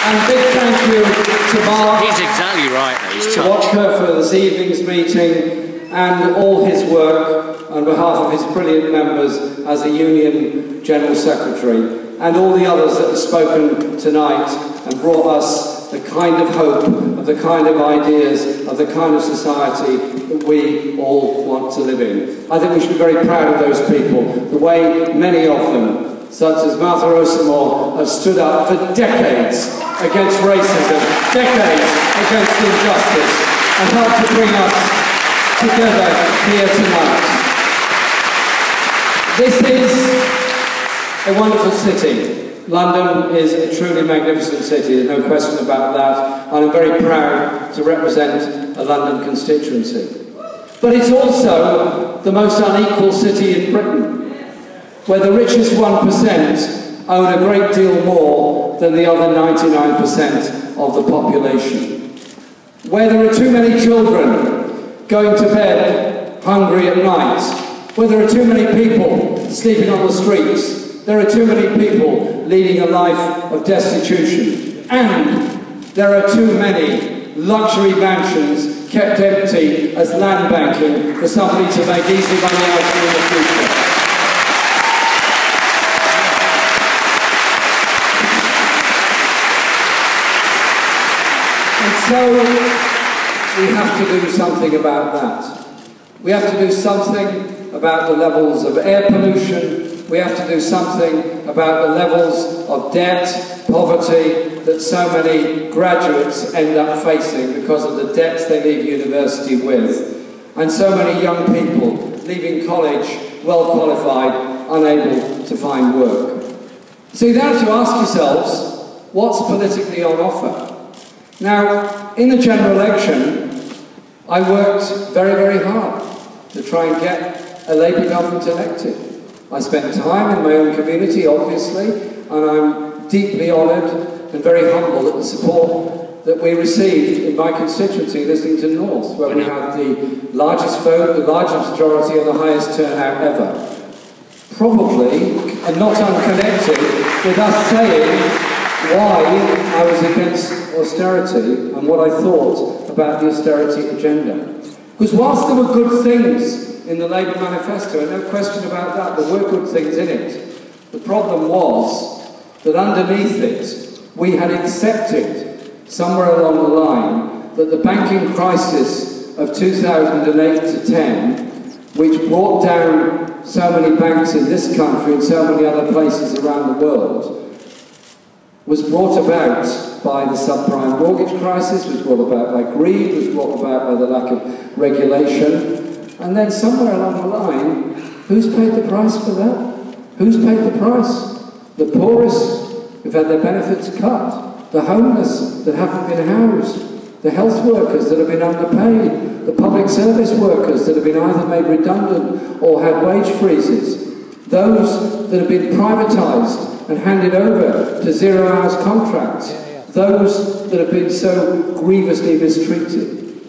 And big thank you to Mark. He's exactly right. He's to Watchker for this evening's meeting and all his work on behalf of his brilliant members as a Union General Secretary, and all the others that have spoken tonight and brought us the kind of hope, of the kind of ideas, of the kind of society that we all want to live in. I think we should be very proud of those people, the way many of them, such as Martha Rosamore, have stood up for decades against racism, decades against injustice, and helped to bring us together here tonight. This is a wonderful city. London is a truly magnificent city, there's no question about that, and I'm very proud to represent a London constituency. But it's also the most unequal city in Britain, where the richest 1% own a great deal more than the other 99% of the population. Where there are too many children going to bed hungry at night, where there are too many people sleeping on the streets, there are too many people leading a life of destitution, and there are too many luxury mansions kept empty as land banking for somebody to make easy money out of in the future. And so we have to do something about that. We have to do something about the levels of air pollution. We have to do something about the levels of debt, poverty that so many graduates end up facing because of the debts they leave university with. And so many young people leaving college well qualified, unable to find work. So you have to ask yourselves, what's politically on offer? Now, in the general election, I worked very, very hard to try and get a Labour government elected. I spent time in my own community, obviously, and I'm deeply honoured and very humble at the support that we received in my constituency, Islington North, where we had the largest vote, the largest majority, and the highest turnout ever. Probably, and not unconnected, with us saying why I was against austerity and what I thought about the austerity agenda. Because whilst there were good things in the Labour manifesto, and no question about that, there were good things in it, the problem was that underneath it, we had accepted somewhere along the line that the banking crisis of 2008 to 10, which brought down so many banks in this country and so many other places around the world, was brought about by the subprime mortgage crisis, was brought about by greed, was brought about by the lack of regulation. And then somewhere along the line, who's paid the price for that? Who's paid the price? The poorest who've had their benefits cut, the homeless that haven't been housed, the health workers that have been underpaid, the public service workers that have been either made redundant or had wage freezes, those that have been privatised and handed over to zero-hours contracts, those that have been so grievously mistreated.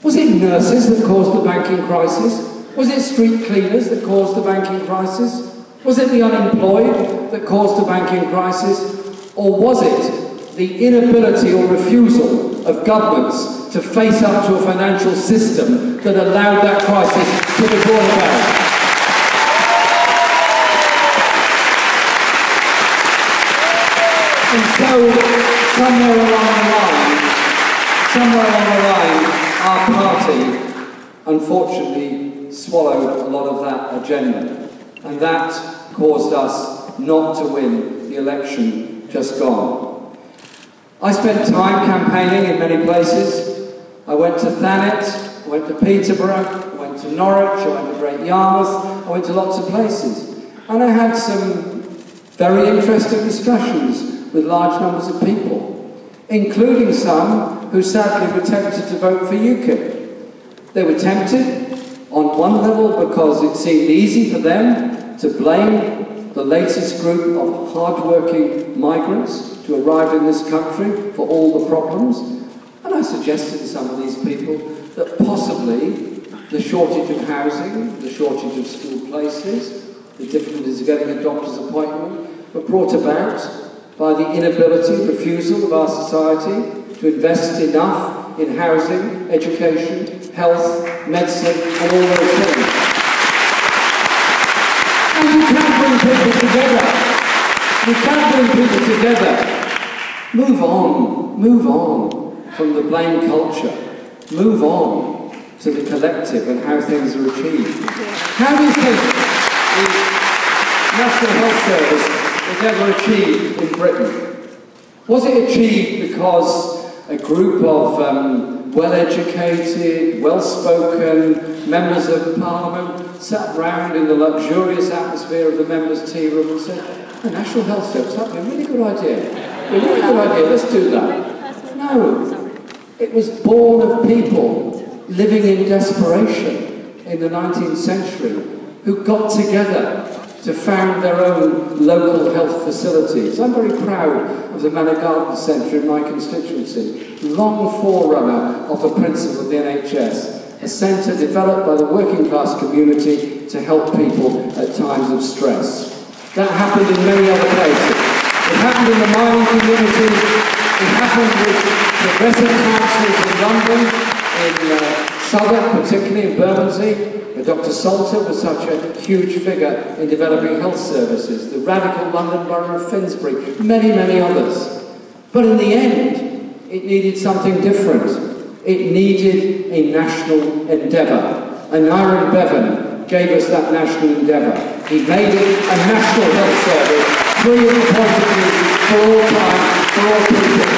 Was it nurses that caused the banking crisis? Was it street cleaners that caused the banking crisis? Was it the unemployed that caused the banking crisis? Or was it the inability or refusal of governments to face up to a financial system that allowed that crisis to be brought about? And so, somewhere along the line, our party, unfortunately, swallowed a lot of that agenda. And that caused us not to win the election just gone. I spent time campaigning in many places. I went to Thanet, I went to Peterborough, I went to Norwich, I went to Great Yarmouth, I went to lots of places. And I had some very interesting discussions with large numbers of people, including some who sadly were tempted to vote for UKIP. They were tempted on one level because it seemed easy for them to blame the latest group of hard-working migrants to arrive in this country for all the problems. And I suggested to some of these people that possibly the shortage of housing, the shortage of school places, the difficulties of getting a doctor's appointment were brought about by the inability, refusal of our society to invest enough in housing, education, health, medicine, and all those things. And you can bring people together. You can bring people together. Move on from the blame culture. Move on to the collective and how things are achieved. How do you think the National Health Service was ever achieved in Britain? Was it achieved because a group of well-educated, well-spoken members of Parliament sat round in the luxurious atmosphere of the members' tea room and said, the National Health Service, that'd be a really good idea. A really good idea, let's do that. No, it was born of people living in desperation in the 19th century who got together to found their own local health facilities. I'm very proud of the Manor Garden Centre in my constituency, long forerunner of the principle of the NHS, a centre developed by the working class community to help people at times of stress. That happened in many other places. It happened in the mining communities, it happened with progressive councils in London, in Southwark, particularly in Bermondsey, where Dr. Salter was such a huge figure in developing health services, the radical London Borough of Finsbury, many, many others. But in the end, it needed something different. It needed a national endeavour. And Aaron Bevan gave us that national endeavour. He made it a national health service, free of appointees, for all time, for all people.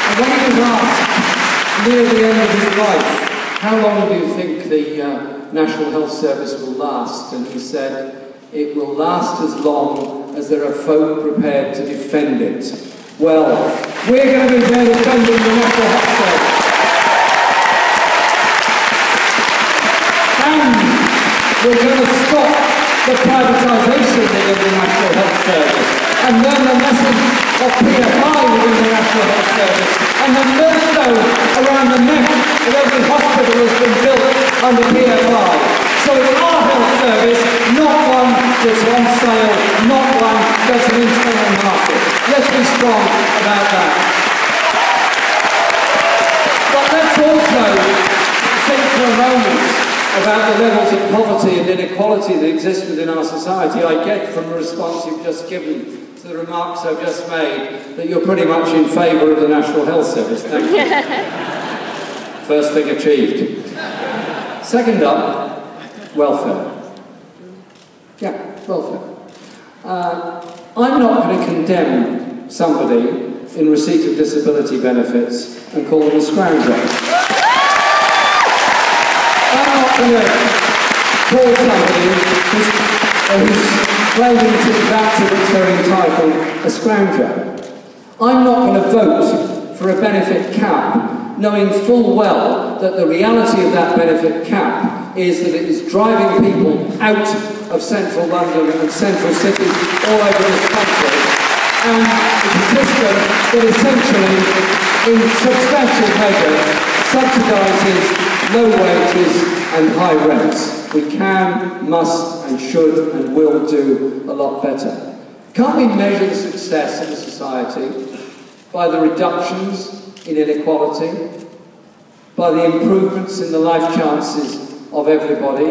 And when he was asked, near the end of his life, how long do you think the National Health Service will last? And he said, it will last as long as there are folk prepared to defend it. Well, we're going to be there defending the National Health Service. And we're going to stop the privatisation within the National Health Service and learn the message of PFI within the National Health Service and the millstone around the neck of every hospital has been built under PFI. So it's our health service, not one that's on sale, not one that's an internal market. Let's be strong about that. But let's also think for a moment about the levels of poverty and inequality that exist within our society. I get from the response you've just given to the remarks I've just made that you're pretty much in favour of the National Health Service. Thank you. First thing achieved. Second up, welfare. Yeah, welfare. I'm not going to condemn somebody in receipt of disability benefits and call them a scrounger. I'm not going to call somebody who's claiming to that to which they're entitled a scrounger. I'm not going to vote for a benefit cap, knowing full well that the reality of that benefit cap is that it is driving people out of central London and central cities all over this country. And it's a system that essentially, in substantial measure, subsidises low wages and high rents. We can, must and should and will do a lot better. Can't we measure the success of a society by the reductions in inequality, by the improvements in the life chances of everybody,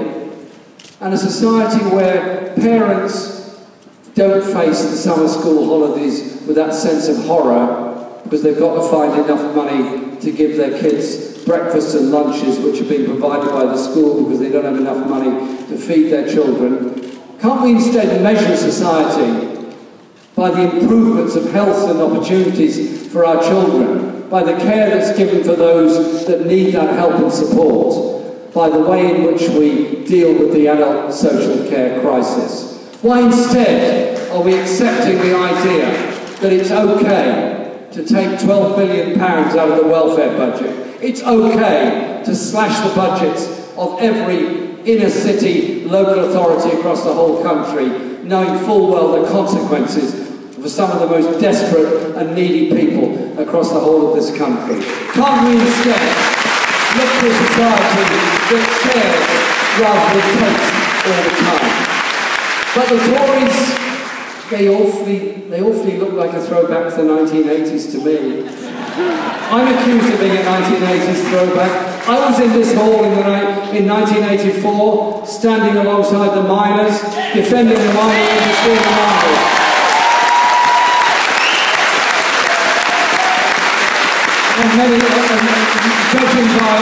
and a society where parents don't face the summer school holidays with that sense of horror because they've got to find enough money to give their kids breakfasts and lunches which are being provided by the school because they don't have enough money to feed their children. Can't we instead measure society by the improvements of health and opportunities for our children, by the care that's given for those that need that help and support, by the way in which we deal with the adult social care crisis? Why instead are we accepting the idea that it's okay to take £12 billion out of the welfare budget? It's okay to slash the budgets of every inner city local authority across the whole country, knowing full well the consequences for some of the most desperate and needy people across the whole of this country. Can't we instead look for a society that shares rather than takes all the time? But the Tories they awfully look like a throwback to the 1980s to me. I'm accused of being a 1980s throwback. I was in this hall in 1984, standing alongside the miners, defending the mining industry in the market. And judging by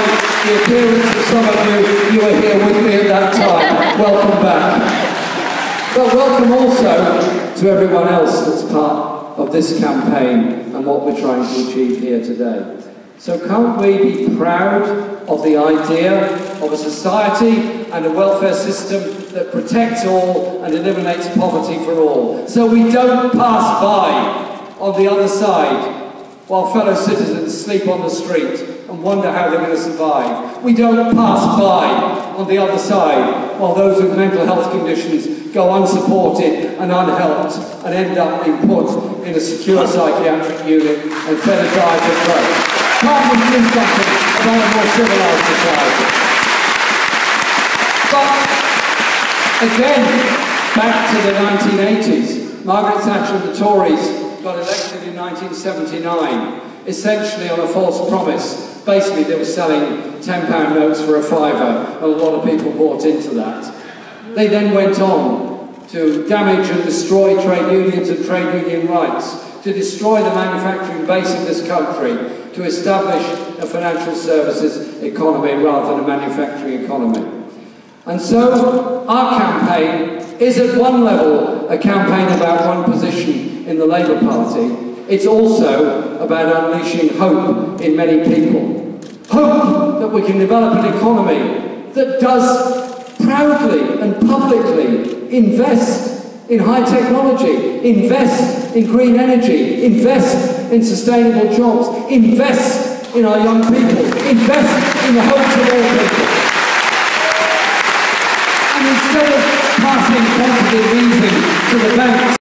the appearance of some of you, you were here with me at that time. Welcome back. But welcome also to everyone else that's part of this campaign and what we're trying to achieve here today. So can't we be proud of the idea of a society and a welfare system that protects all and eliminates poverty for all, so we don't pass by on the other side while fellow citizens sleep on the street and wonder how they're going to survive. We don't pass by on the other side while those with mental health conditions go unsupported and unhelped and end up being put in a secure psychiatric unit and fed a diet of drugs. Can't we do something about a more civilised society? But again, back to the 1980s, Margaret Thatcher and the Tories got elected in 1979, essentially on a false promise. Basically, they were selling £10 notes for a fiver, and a lot of people bought into that. They then went on to damage and destroy trade unions and trade union rights, to destroy the manufacturing base of this country, to establish a financial services economy rather than a manufacturing economy. And so, our campaign is at one level a campaign about one position in the Labour Party. It's also about unleashing hope in many people. Hope that we can develop an economy that does proudly and publicly invest in high technology, invest in green energy, invest in sustainable jobs, invest in our young people, invest in the hopes of all people. And instead of passing quantitative easing to the banks,